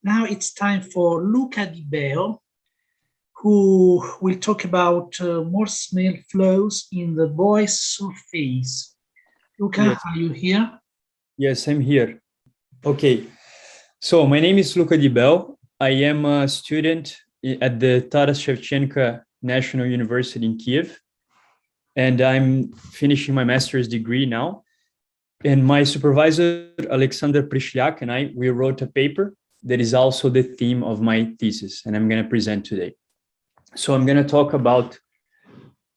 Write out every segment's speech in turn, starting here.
Now it's time for Luca Di Beo, who will talk about Morse Smale flows in the voice surface. Luca, Yes. are you here? Yes, I'm here. Okay, so my name is Luca Di Beo. I am a student at the Taras Shevchenko National University in Kiev, and I'm finishing my master's degree now. And my supervisor, Alexander Prishlyak, and we wrote a paper that is also the theme of my thesis, and I'm going to present today. So I'm going to talk about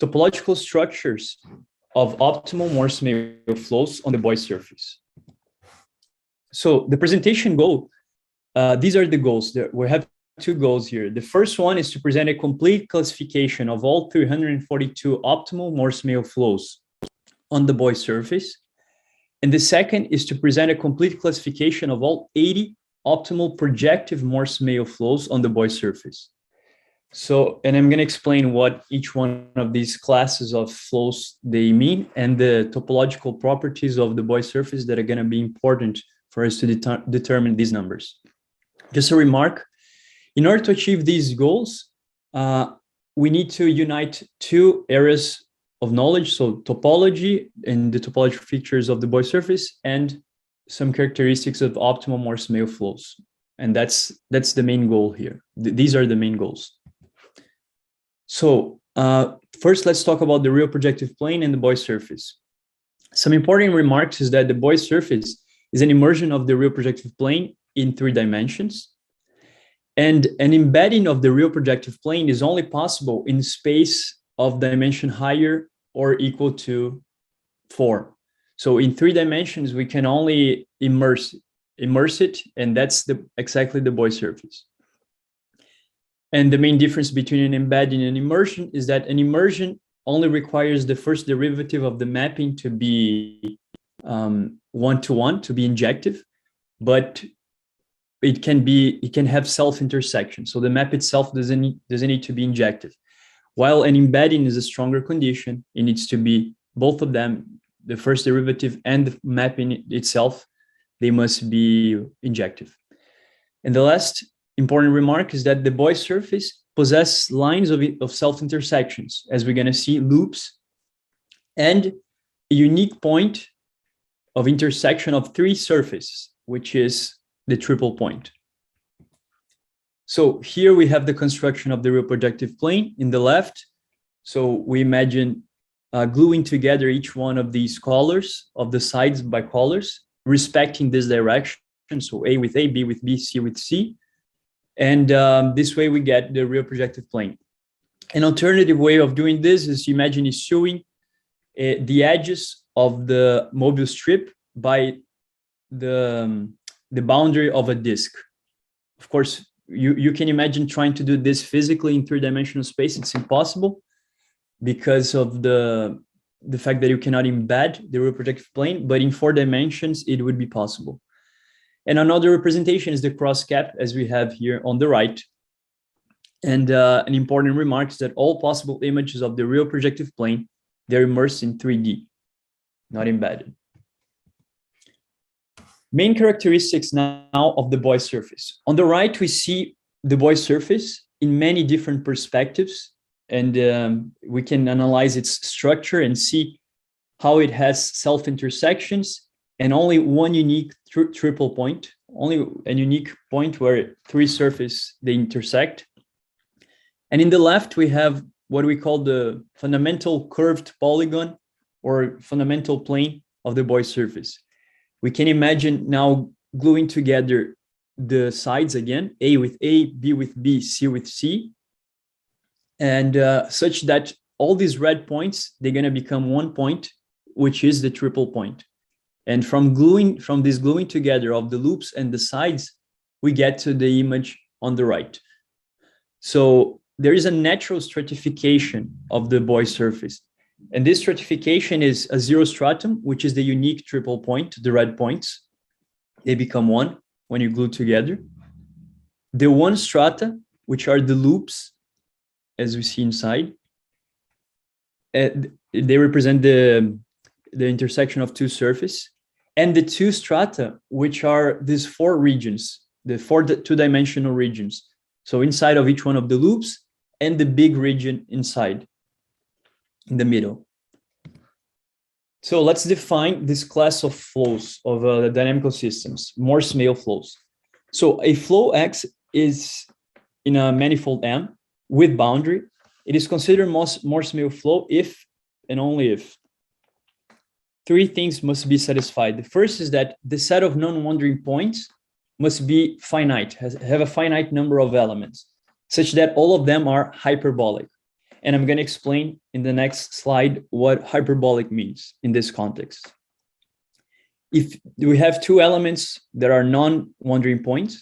topological structures of optimal Morse-Smale flows on the voice surface. So the presentation goal, these are the goals. We have two goals here. The first one is to present a complete classification of all 342 optimal Morse-Smale flows on the voice surface. And the second is to present a complete classification of all 80 optimal projective Morse-Smale flows on the voice surface. So, and I'm going to explain what each one of these classes of flows they mean and the topological properties of the voice surface that are going to be important for us to determine these numbers. Just a remark, in order to achieve these goals, we need to unite two areas of knowledge, so topology and the topological features of the voice surface and some characteristics of optimal Morse-Smale flows. And that's the main goal here. These are the main goals. So first, let's talk about the real projective plane and the voice surface. Some important remarks is that the voice surface is an immersion of the real projective plane in 3 dimensions. And an embedding of the real projective plane is only possible in space of dimension higher or equal to 4. So in 3 dimensions, we can only immerse it, and that's exactly the voice surface. And the main difference between an embedding and immersion is that an immersion only requires the first derivative of the mapping to be one-to-one, to be injective, but it can have self-intersection. So the map itself doesn't need to be injective. While an embedding is a stronger condition, it needs to be both of them, the first derivative and the mapping itself, they must be injective. And the last important remark is that the voice surface possesses lines of self-intersections, as we're going to see, loops, and a unique point of intersection of 3 surfaces, which is the triple point. So here we have the construction of the real projective plane in the left. So we imagine gluing together each one of these collars of the sides by collars, respecting this direction. So A with A, B with B, C with C. And this way we get the real projective plane. An alternative way of doing this is, imagine issuing the edges of the mobile strip by the boundary of a disk. Of course, you can imagine trying to do this physically in 3-dimensional space. It's impossible because of the fact that you cannot embed the real projective plane, but in 4 dimensions, it would be possible. And another representation is the cross cap, as we have here on the right. And an important remark is that all possible images of the real projective plane, they're immersed in 3D, not embedded. Main characteristics now of the voice surface. On the right, we see the voice surface in many different perspectives, and we can analyze its structure and see how it has self-intersections and only one unique triple point, only a unique point where 3 surfaces, they intersect. And in the left, we have what we call the fundamental curved polygon or fundamental plane of the voice surface. We can imagine now gluing together the sides again, A with A, B with B, C with C, and such that all these red points, they're going to become one point, which is the triple point. And from this gluing together of the loops and the sides, we get to the image on the right. So there is a natural stratification of the voice surface. And this stratification is a 0 stratum, which is the unique triple point, the red points. They become 1 when you glue together. The 1 strata, which are the loops, as we see inside, they represent the intersection of 2 surfaces. And the 2 strata, which are these 4 regions, the four two-dimensional regions. So inside of each one of the loops and the big region inside, in the middle. So let's define this class of flows of dynamical systems, Morse-Smale flows. So a flow X is in a manifold M with boundary. It is considered Morse-Smale flow if and only if three things must be satisfied. The first is that the set of non-wandering points must be finite, have a finite number of elements, such that all of them are hyperbolic. And I'm going to explain in the next slide what hyperbolic means in this context. If we have two elements that are non-wandering points,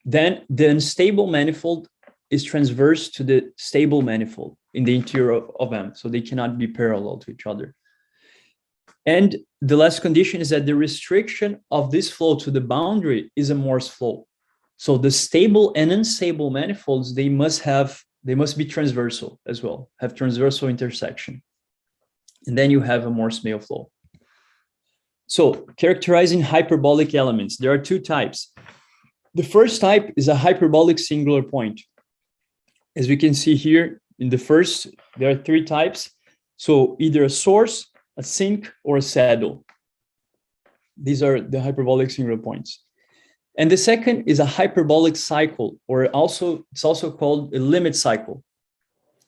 then the unstable manifold is transverse to the stable manifold in the interior of M, so they cannot be parallel to each other. And the last condition is that the restriction of this flow to the boundary is a Morse flow. So the stable and unstable manifolds, they must be transversal as well, have transversal intersection. And then you have a Morse-Smale flow. So characterizing hyperbolic elements, there are two types. The first type is a hyperbolic singular point. As we can see here in the first, there are three types. So either a source, a sink, or a saddle. These are the hyperbolic singular points. And the second is a hyperbolic cycle, or it's also called a limit cycle.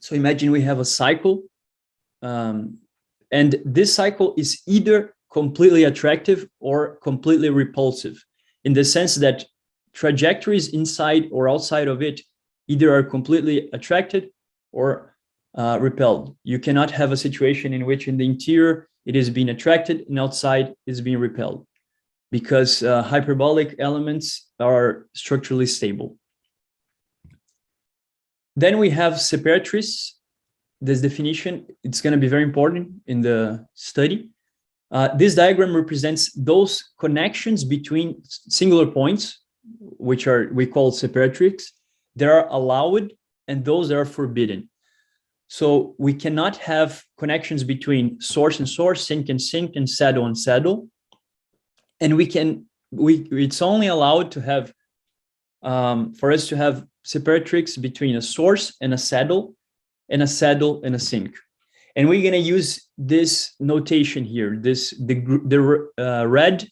So imagine we have a cycle, and this cycle is either completely attractive or completely repulsive, in the sense that trajectories inside or outside of it either are completely attracted or repelled. You cannot have a situation in which in the interior it is being attracted and outside is being repelled, because hyperbolic elements are structurally stable. Then we have separatrice. This definition, it's going to be very important in the study. This diagram represents those connections between singular points, which we call separatrix, that are allowed and those that are forbidden. So we cannot have connections between source and source, sink and sink, and saddle and saddle. And it's only allowed to have, for us to have separatrix between a source and a saddle and a sink. And we're going to use this notation here. The red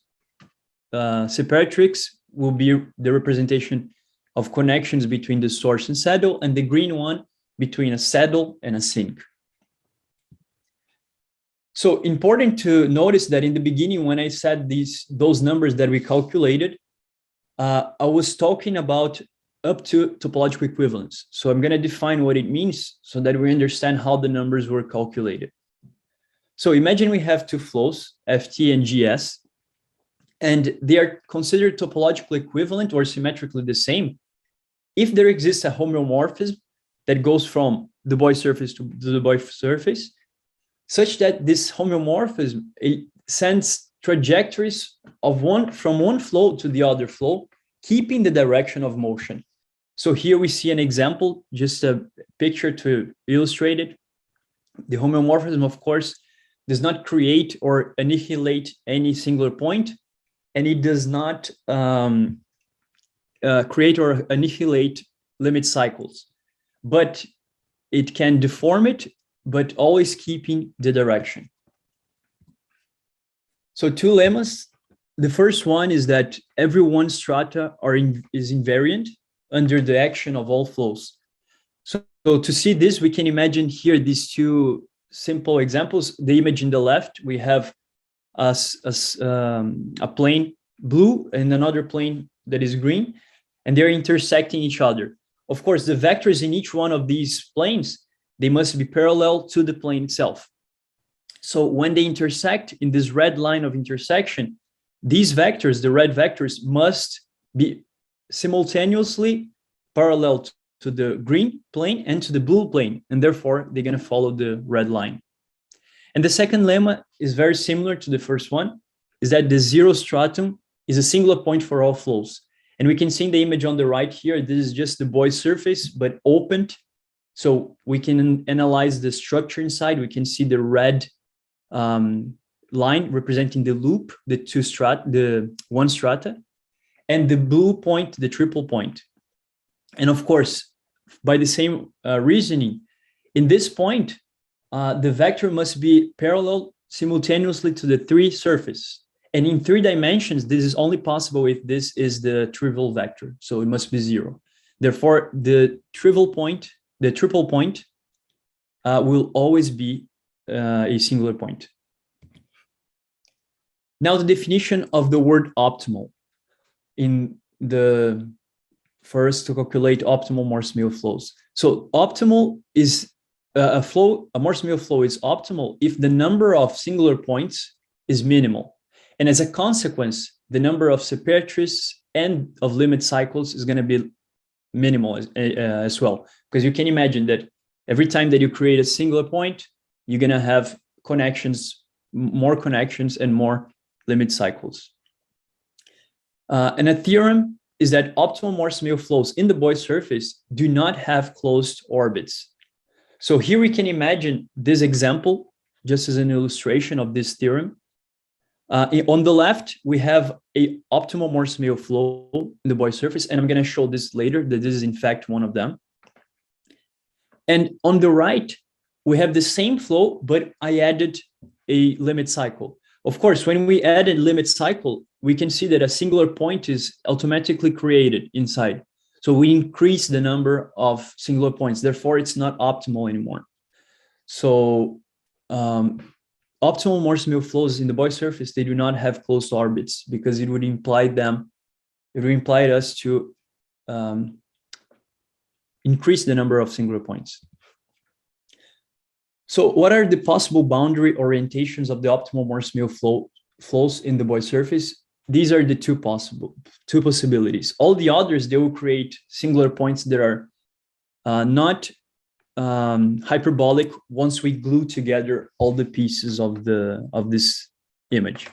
separatrix will be the representation of connections between the source and saddle, and the green one between a saddle and a sink. So important to notice that in the beginning, when I said those numbers that we calculated, I was talking about up to topological equivalence. So I'm going to define what it means so that we understand how the numbers were calculated. So imagine we have two flows, FT and GS, and they are considered topologically equivalent or symmetrically the same if there exists a homeomorphism that goes from the Boy surface to the Boy surface, such that this homeomorphism sends trajectories from one flow to the other flow, keeping the direction of motion. So here we see an example, just a picture to illustrate it. The homeomorphism, of course, does not create or annihilate any singular point, and it does not create or annihilate limit cycles, but it can deform it, but always keeping the direction. So two lemmas. The first one is that every one strata is invariant under the action of all flows. So to see this, we can imagine here these two simple examples. The image in the left, we have a plane blue and another plane that is green, and they're intersecting each other. Of course, the vectors in each one of these planes, they must be parallel to the plane itself. So when they intersect in this red line of intersection, these vectors, the red vectors, must be simultaneously parallel to the green plane and to the blue plane, and therefore they're going to follow the red line. And the second lemma is very similar to the first one, is that the zero stratum is a singular point for all flows. And we can see in the image on the right here, this is just the Boy surface, but opened. So we can analyze the structure inside. We can see the red line representing the loop, the one strata. and the blue point, the triple point. And of course, by the same reasoning, in this point, the vector must be parallel simultaneously to the three surfaces. And in 3 dimensions, this is only possible if this is the trivial vector. So it must be 0. Therefore, the triple point will always be a singular point. Now, the definition of the word optimal in the first to calculate optimal Morse-Smale flows. So optimal is a Morse-Smale flow is optimal if the number of singular points is minimal. And as a consequence, the number of separatrices and of limit cycles is going to be minimal as well. Because you can imagine that every time that you create a singular point, you're going to have connections, more connections and more limit cycles. And a theorem is that optimal Morse-Smale flows in the Boy surface do not have closed orbits. So here we can imagine this example just as an illustration of this theorem. On the left, we have a optimal Morse-Smale flow in the Boy surface, and I'm going to show this later, that this is in fact one of them. And on the right, we have the same flow, but I added a limit cycle. Of course, when we add a limit cycle, we can see that a singular point is automatically created inside. So we increase the number of singular points. Therefore, it's not optimal anymore. So optimal Morse-Smale flows in the Boy surface, they do not have closed orbits because it would imply us to increase the number of singular points. So what are the possible boundary orientations of the optimal Morse-Smale flows in the Boy surface? These are the two possibilities. All the others, they will create singular points that are not hyperbolic once we glue together all the pieces of this image.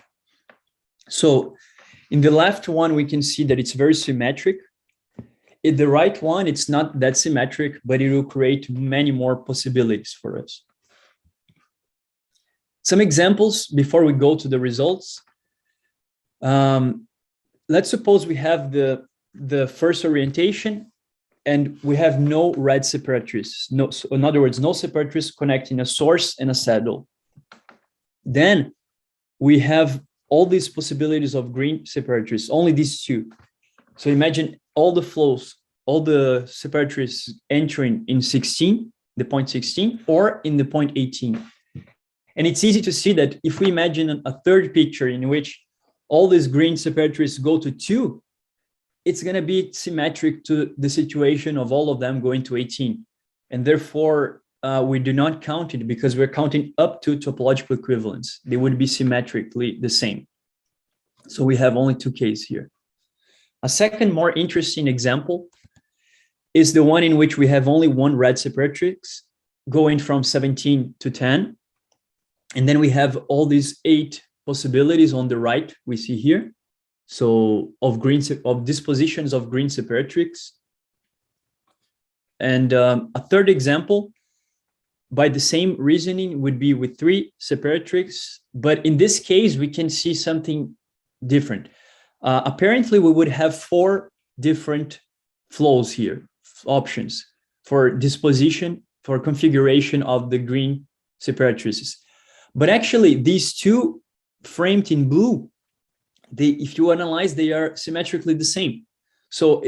So in the left one, we can see that it's very symmetric. In the right one, it's not that symmetric, but it will create many more possibilities for us. Some examples before we go to the results. Let's suppose we have the first orientation and we have no red separatrice. No, so in other words, no separatrice connecting a source and a saddle. Then we have all these possibilities of green separatrice, only these two. So imagine all the flows, all the separatrices entering in 16, the point 16, or in the point 18. And it's easy to see that if we imagine a third picture in which all these green separatrices go to 2, it's going to be symmetric to the situation of all of them going to 18. And therefore, we do not count it because we're counting up to topological equivalence. They would be symmetrically the same. So we have only 2 cases here. A second more interesting example is the one in which we have only one red separatrix going from 17 to 10. And then we have all these 8 possibilities on the right we see here. So of dispositions of green separatrix. And a third example, by the same reasoning, would be with 3 separatrix. But in this case, we can see something different. Apparently, we would have 4 different flows here, options for disposition, for configuration of the green separatrices. But actually, these 2 framed in blue, if you analyze, they are symmetrically the same. So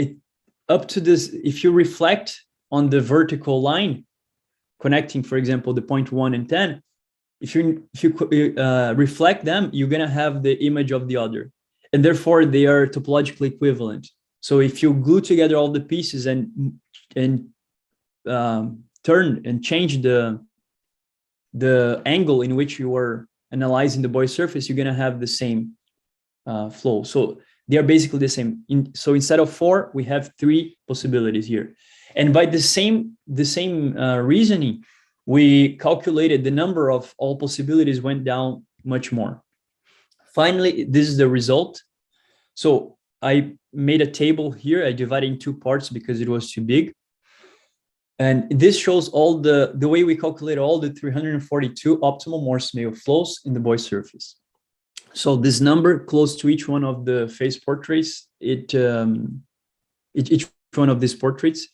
up to this, if you reflect on the vertical line connecting, for example, the point 1 and 10, if you reflect them, you're going to have the image of the other. And therefore, they are topologically equivalent. So if you glue together all the pieces and turn and change the angle in which you are analyzing the Boy surface, you're going to have the same flow. So they are basically the same. So instead of 4, we have 3 possibilities here. And by the same reasoning, we calculated the number of all possibilities went down much more. Finally, this is the result. So I made a table here. I divided in 2 parts because it was too big. And this shows all the way we calculate all the 342 optimal Morse-Smale flows in the Boy surface. So this number close to each one of the phase portraits, each one of these portraits,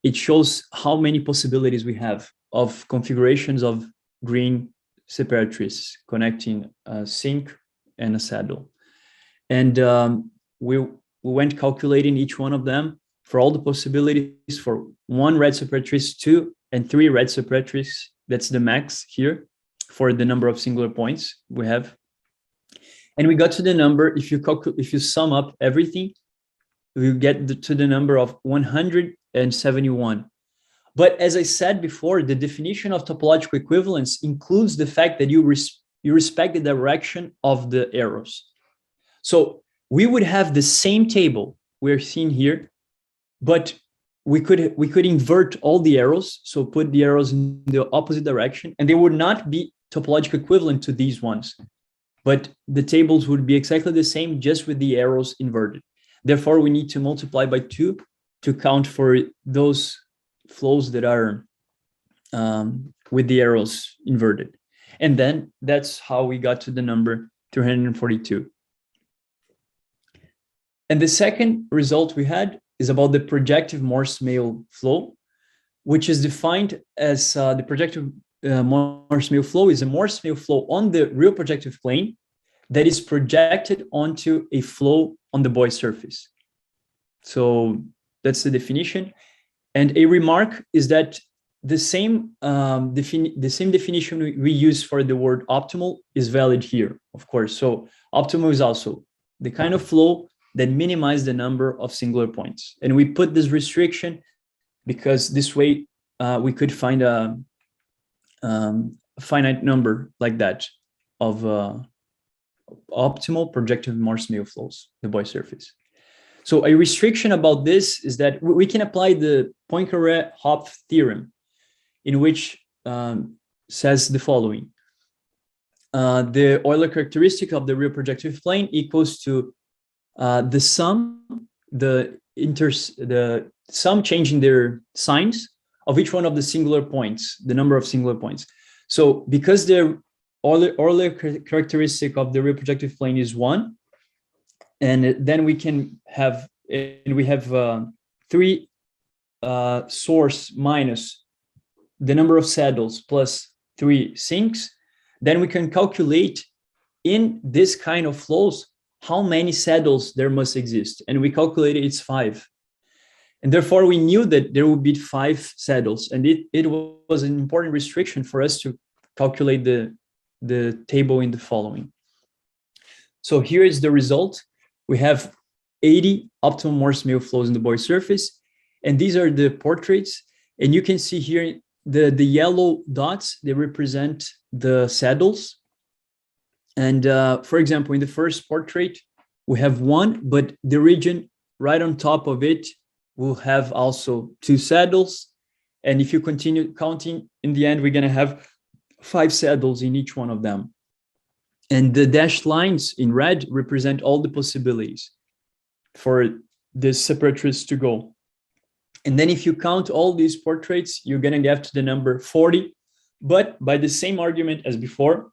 it shows how many possibilities we have of configurations of green separatrices connecting a sink and a saddle. And we went calculating each one of them for all the possibilities for 1 red separatrice, 2 and 3 red separatrices. That's the max here for the number of singular points we have. And we got to the number, if you sum up everything, we get to the number of 171. But as I said before, the definition of topological equivalence includes the fact that you respect the direction of the arrows. So we would have the same table we're seeing here, but we could invert all the arrows, so put the arrows in the opposite direction, and they would not be topologically equivalent to these ones. But the tables would be exactly the same, just with the arrows inverted. Therefore, we need to multiply by 2 to count for those flows that are with the arrows inverted. And then that's how we got to the number 342. And the second result we had is about the projective Morse-Smale flow, which is defined as the projective Morse-Smale flow is a Morse-Smale flow on the real projective plane that is projected onto a flow on the Boyce surface. So that's the definition. And a remark is that the same definition we use for the word optimal is valid here, of course. So optimal is also the kind of flow that minimizes the number of singular points. And we put this restriction because this way we could find a finite number like that of optimal projective Morse-Smale flows, the Boyce surface. So a restriction about this is that we can apply the Pointer Hop Theorem, in which says the following. The Euler characteristic of the real projective plane equals to the sum changing their signs of each one of the singular points, the number of singular points. So because the Euler characteristic of the real projective plane is 1, and then we can have, we have 3 source minus the number of saddles plus 3 sinks, then we can calculate in this kind of flows how many saddles there must exist. And we calculated it's 5. And therefore we knew that there would be 5 saddles. And it was an important restriction for us to calculate the table in the following. So here is the result. We have 80 optimal Morse-Smale flows in the Boyce surface. And these are the portraits. And you can see here the yellow dots, they represent the saddles. And for example, in the first portrait, we have 1, but the region right on top of it will have also 2 saddles. And if you continue counting, in the end, we're going to have 5 saddles in each one of them. And the dashed lines in red represent all the possibilities for this separatress to go. And then if you count all these portraits, you're going to get to the number 40. But by the same argument as before,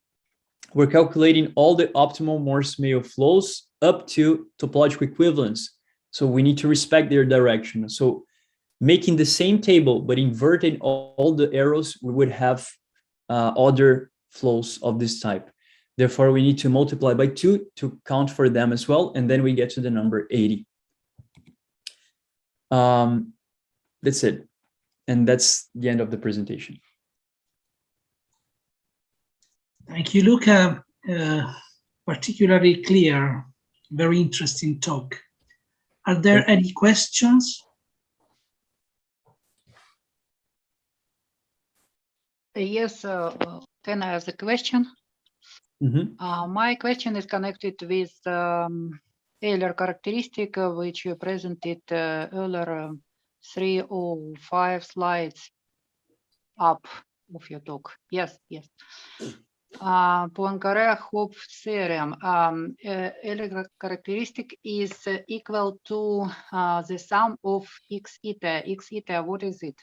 we're calculating all the optimal Morse-Smale flows up to topological equivalence. So we need to respect their direction. So making the same table, but inverting all the arrows, we would have other flows of this type. Therefore, we need to multiply by 2 to count for them as well. And then we get to the number 80. That's it. And that's the end of the presentation. Thank you, Luca. Particularly clear, very interesting talk. Are there any questions? Yes, can I ask a question? Mm-hmm. My question is connected with Euler characteristic, which you presented earlier, 3 or 5 slides up of your talk. Yes, yes. Pointer Hop Theorem. Euler characteristic is equal to the sum of x eta. X eta, what is it?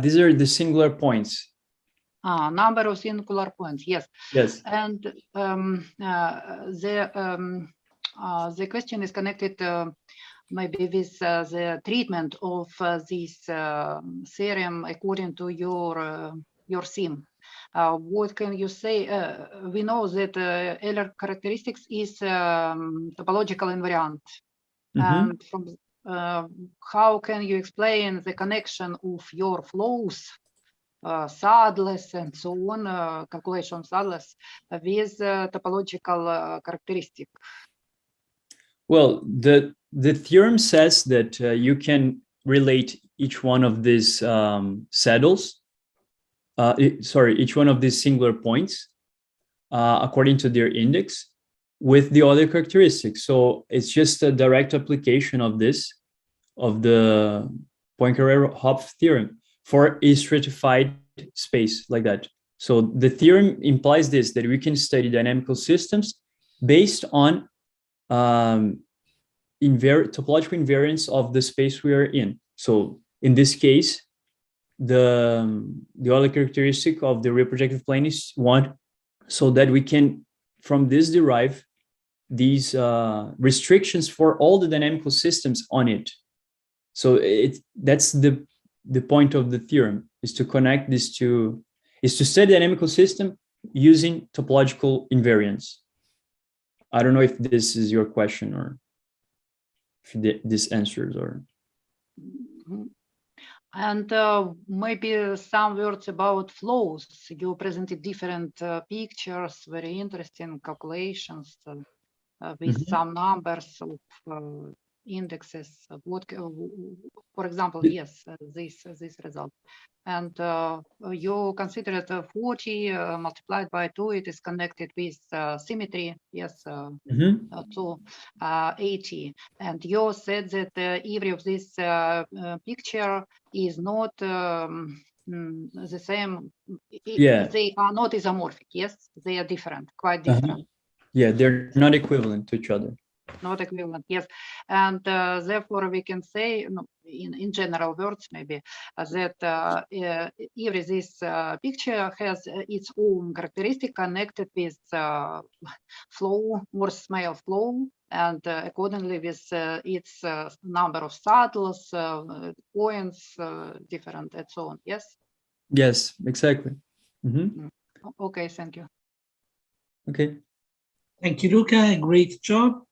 These are the singular points. Number of singular points, yes. Yes. And the question is connected maybe with the treatment of this theorem according to your theme. What can you say? We know that Euler characteristics is topological invariant. And from how can you explain the connection of your flows, Sadless and so on, calculation Sadless, with topological characteristic? Well, the theorem says that you can relate each one of these saddles, each one of these singular points according to their index with the other characteristics. So it's just a direct application of this, of the Pointer Hop Theorem for a stratified space like that. So the theorem implies this, that we can study dynamical systems based on topological invariance of the space we are in. So in this case, the other characteristic of the real projective plane is 1, so that we can from this derive these restrictions for all the dynamical systems on it. So that's the point of the theorem, is to connect these two, is to study dynamical system using topological invariance. I don't know if this is your question or if this answers or. And maybe some words about flows. You presented different pictures, very interesting calculations with some numbers of indexes. What, for example, yes, this result. And you considered 40 multiplied by 2, it is connected with symmetry, yes, to 80. And you said that every of this picture is not the same. Yeah. They are not isomorphic, yes, they are different, quite different. Yeah, they're not equivalent to each other. Not equivalent, yes. And therefore we can say, in general words maybe, that every this picture has its own characteristic connected with flow, Morse Smale flow, and accordingly with its number of saddles, points, different, and so on, yes? Yes, exactly. Okay, thank you. Okay. Thank you, Luca. Great job.